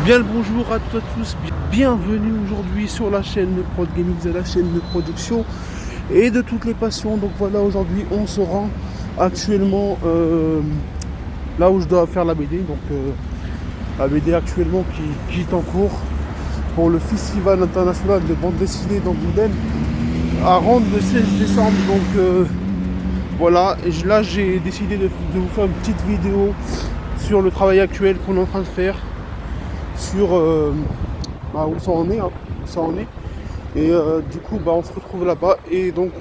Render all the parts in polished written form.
Bien le bonjour à toutes et à tous, bienvenue aujourd'hui sur la chaîne de Prod Gaming, la chaîne de production et de toutes les passions. Donc voilà, aujourd'hui on se rend actuellement là où je dois faire la BD. Donc la BD actuellement qui est en cours pour le Festival international de bande dessinée d'Angoulême à Rende le 16 décembre. Donc voilà, et là j'ai décidé de vous faire une petite vidéo sur le travail actuel qu'on est en train de faire, sur où ça en est, et du coup on se retrouve là-bas et donc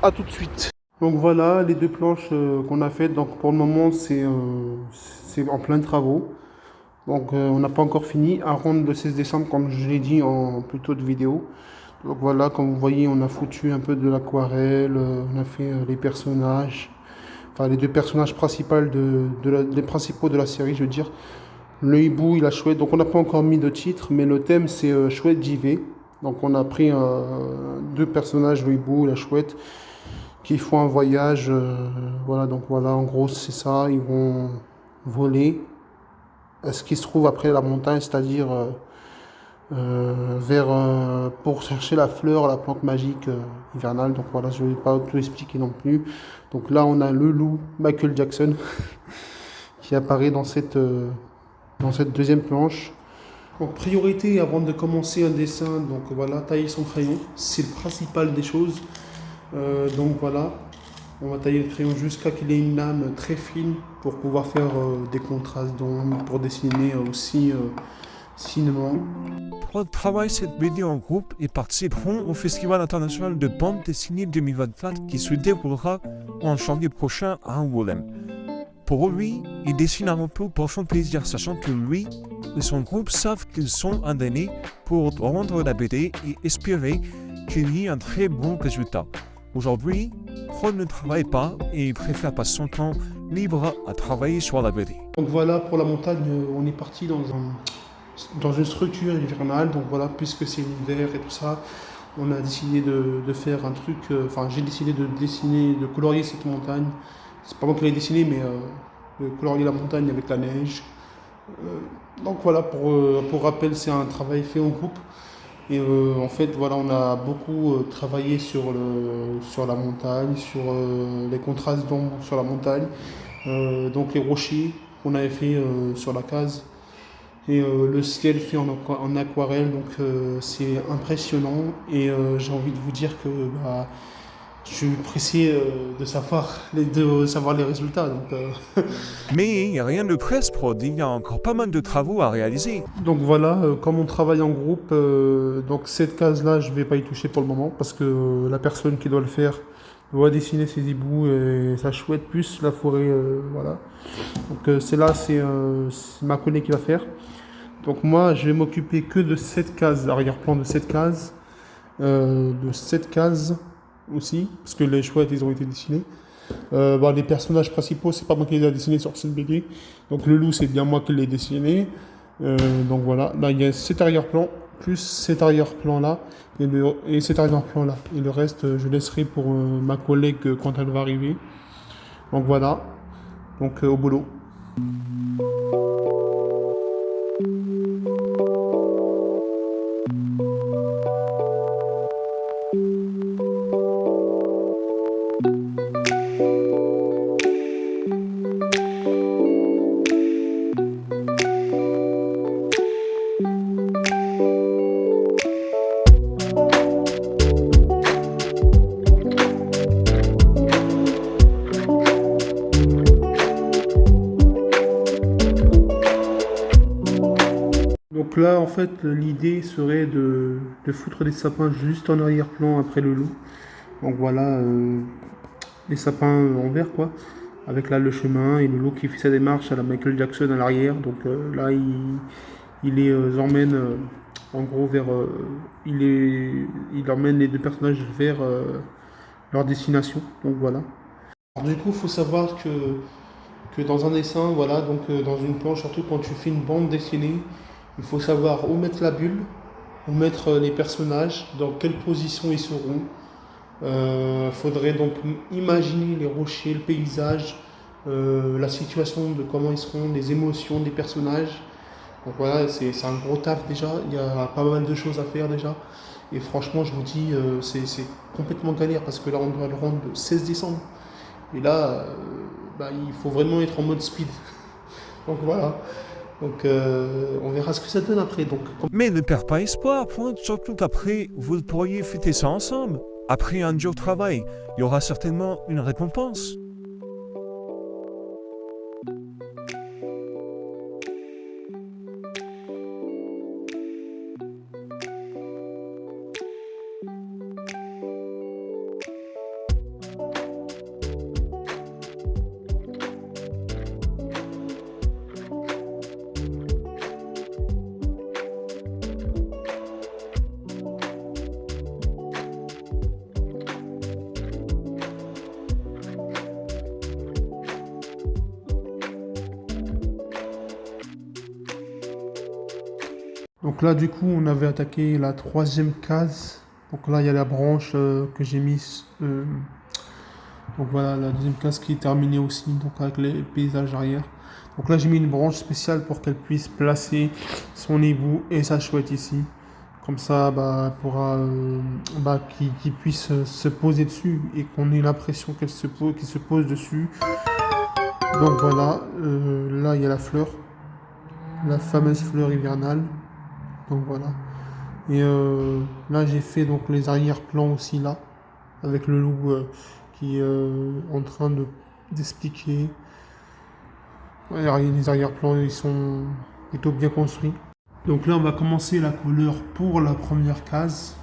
à tout de suite. Donc voilà les deux planches qu'on a faites. Donc pour le moment c'est en plein de travaux, donc on n'a pas encore fini à rendre le 16 décembre comme je l'ai dit en plus tôt de vidéo. Donc voilà, comme vous voyez, on a foutu un peu de l'aquarelle, on a fait les personnages, enfin les deux personnages principaux les principaux de la série, je veux dire. Le hibou, il a chouette, donc on n'a pas encore mis de titre, mais le thème c'est chouette JV. Donc on a pris deux personnages, le hibou et la chouette, qui font un voyage. Voilà, donc voilà, en gros c'est ça, ils vont voler à ce qui se trouve après la montagne, c'est-à-dire pour chercher la fleur, la plante magique hivernale. Donc voilà, je ne vais pas tout expliquer non plus. Donc là on a le loup Michael Jackson qui apparaît dans cette deuxième planche. Donc priorité avant de commencer un dessin, donc voilà, tailler son crayon, c'est le principal des choses. Donc voilà, on va tailler le crayon jusqu'à qu'il ait une lame très fine pour pouvoir faire des contrastes d'ombre, pour dessiner aussi finement. Prod travaille cette BD en groupe et participeront au Festival international de bande dessinée 2024 qui se déroulera en janvier prochain à Angoulême. Pour lui, il dessine avant tout pour son plaisir, sachant que lui et son groupe savent qu'ils sont indemnés pour rendre la BD et espérer qu'il y ait un très bon résultat. Aujourd'hui, Prod ne travaille pas et il préfère passer son temps libre à travailler sur la BD. Donc voilà, pour la montagne, on est parti dans une structure hivernale. Donc voilà, puisque c'est l'hiver et tout ça, on a décidé de faire un truc, j'ai décidé de dessiner, de colorier cette montagne. C'est pas moi qui l'ai dessiné, mais de colorier la montagne avec la neige. Donc voilà, pour rappel, c'est un travail fait en groupe. Et en fait, voilà, on a beaucoup travaillé sur la montagne, sur les contrastes d'ombre sur la montagne. Donc les rochers qu'on avait fait sur la case. Et le ciel fait en aquarelle, donc c'est impressionnant. Et j'ai envie de vous dire que je suis pressé de savoir les résultats. Mais il n'y a rien de presse, Prod, il y a encore pas mal de travaux à réaliser. Donc voilà, comme on travaille en groupe, donc cette case-là, je ne vais pas y toucher pour le moment, parce que la personne qui doit le faire doit dessiner ses hiboux et sa chouette, plus la forêt, voilà. Donc c'est ma collègue qui va faire. Donc moi, je vais m'occuper que de cette case, arrière-plan de cette case, aussi, parce que les chouettes, ils ont été dessinés. Les personnages principaux, c'est pas moi qui les ai dessinés sur cette BD. Donc le loup, c'est bien moi qui l'ai dessiné. Donc voilà, là il y a cet arrière-plan, plus cet arrière-plan là, et cet arrière-plan là. Et le reste, je laisserai pour ma collègue quand elle va arriver. Donc voilà, donc au boulot. Donc là, en fait, l'idée serait de foutre des sapins juste en arrière-plan après le loup. Donc voilà, les sapins en vert, quoi. Avec là le chemin et le loup qui fait sa démarche à la Michael Jackson à l'arrière. Donc là, il les emmène en gros vers... il emmène les deux personnages vers leur destination. Donc voilà. Alors, du coup, il faut savoir que dans un dessin, voilà, donc dans une planche, surtout quand tu fais une bande dessinée, il faut savoir où mettre la bulle, où mettre les personnages, dans quelle position ils seront. Faudrait donc imaginer les rochers, le paysage, la situation de comment ils seront, les émotions des personnages. Donc voilà, c'est un gros taf déjà, il y a pas mal de choses à faire déjà. Et franchement, je vous dis, c'est complètement galère parce que là, on doit le rendre le 16 décembre. Et là, bah, il faut vraiment être en mode speed. Donc voilà. Donc on verra ce que ça donne après. Donc, Mais ne perds pas espoir, surtout qu'après, vous pourriez fêter ça ensemble. Après un dur travail, il y aura certainement une récompense. donc là, du coup, on avait attaqué la troisième case. Donc là, il y a la branche que j'ai mise. Donc voilà, la deuxième case qui est terminée aussi, donc avec les paysages arrière. Donc là, j'ai mis une branche spéciale pour qu'elle puisse placer son hibou et sa chouette ici. Comme ça, bah, elle pourra, qu'il puisse se poser dessus et qu'on ait l'impression qu'il se pose dessus. Donc voilà, là, il y a la fleur, la fameuse fleur hivernale. Donc voilà. Et là, j'ai fait donc les arrière-plans aussi là, avec le loup qui est en train d'expliquer. Ouais, les arrière-plans, ils sont plutôt bien construits. Donc là, on va commencer la couleur pour la première case,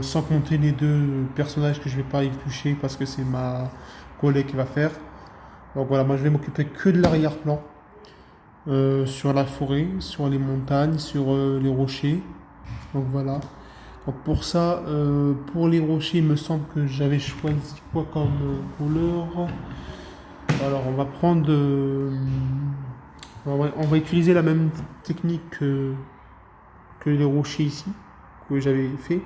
sans compter les deux personnages que je vais pas y toucher parce que c'est ma collègue qui va faire. Donc voilà, moi je vais m'occuper que de l'arrière-plan, sur la forêt, sur les montagnes, sur les rochers. Donc voilà. Donc pour ça, pour les rochers, il me semble que j'avais choisi quoi comme couleur. Alors on va prendre, on va utiliser la même technique que les rochers ici, que j'avais fait.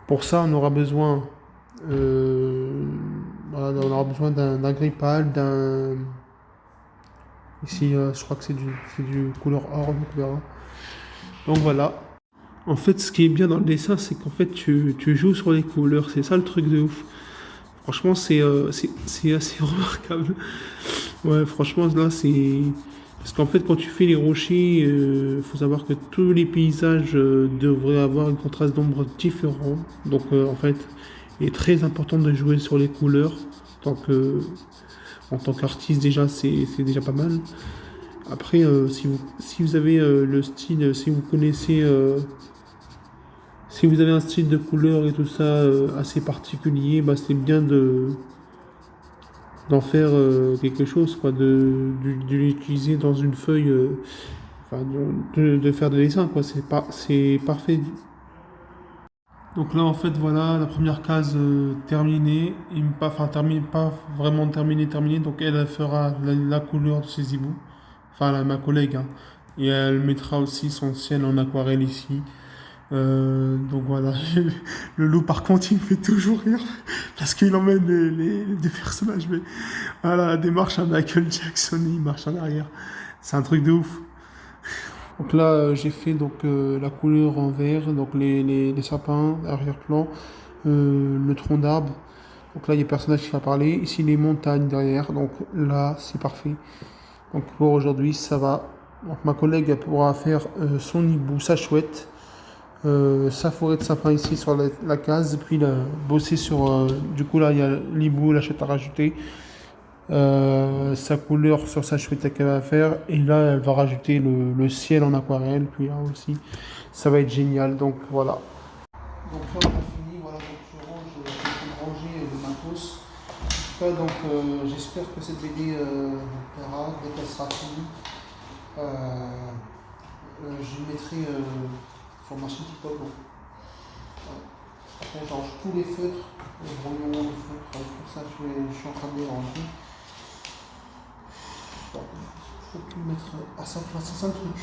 Pour ça, on aura besoin, voilà, on aura besoin d'un gris pâle, d'un ici, je crois que c'est du couleur or, donc on verra. Donc voilà. En fait, ce qui est bien dans le dessin, c'est qu'en fait, tu joues sur les couleurs. C'est ça le truc de ouf. Franchement, c'est assez remarquable. Ouais, franchement, là, c'est... Parce qu'en fait, quand tu fais les rochers, faut savoir que tous les paysages devraient avoir un contraste d'ombre différent. Donc, en fait, il est très important de jouer sur les couleurs. En tant qu'artiste, déjà, c'est déjà pas mal. Après, si vous avez le style, si vous connaissez... si vous avez un style de couleur et tout ça assez particulier, bah, c'est bien d'en faire quelque chose, quoi, de l'utiliser dans une feuille, enfin, de faire des dessins, quoi, c'est parfait. Donc là, en fait, voilà, la première case terminée, pas vraiment terminée, donc elle fera la couleur de ses hiboux, enfin, ma collègue, hein, et elle mettra aussi son ciel en aquarelle ici. Donc voilà, le loup par contre il me fait toujours rire parce qu'il emmène les personnages, mais voilà, la démarche à Michael Jackson, il marche en arrière, c'est un truc de ouf. Donc là j'ai fait donc la couleur en vert, donc les sapins, arrière-plan, le tronc d'arbre, donc là il y a le personnage qui va parler, ici les montagnes derrière, donc là c'est parfait. Donc pour aujourd'hui ça va, donc ma collègue elle pourra faire son hibou, sa chouette, sa forêt de sapin ici sur la case, puis bosser sur, du coup là il y a l'hibou, la chouette à rajouter, sa couleur sur sa chouette qu'elle va faire, et là elle va rajouter le ciel en aquarelle, puis là aussi ça va être génial, donc voilà. Donc là on a fini, voilà, donc je vais ranger le matos. En tout cas, donc j'espère que cette BD vous plaira dès qu'elle sera finie. Je mettrai sur ma chaîne TikTok. Après, j'arrange tous les feutres, les brouillons, les feutres, tout ça, je suis en train de les ranger. Il faut tout mettre à sa place, c'est ça le truc.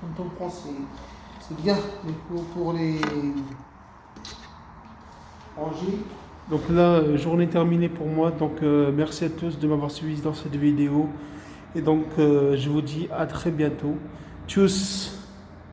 Quand on prend, c'est bien, mais pour les ranger. Donc là, journée terminée pour moi. Donc merci à tous de m'avoir suivi dans cette vidéo. Et donc, je vous dis à très bientôt. Tchuss!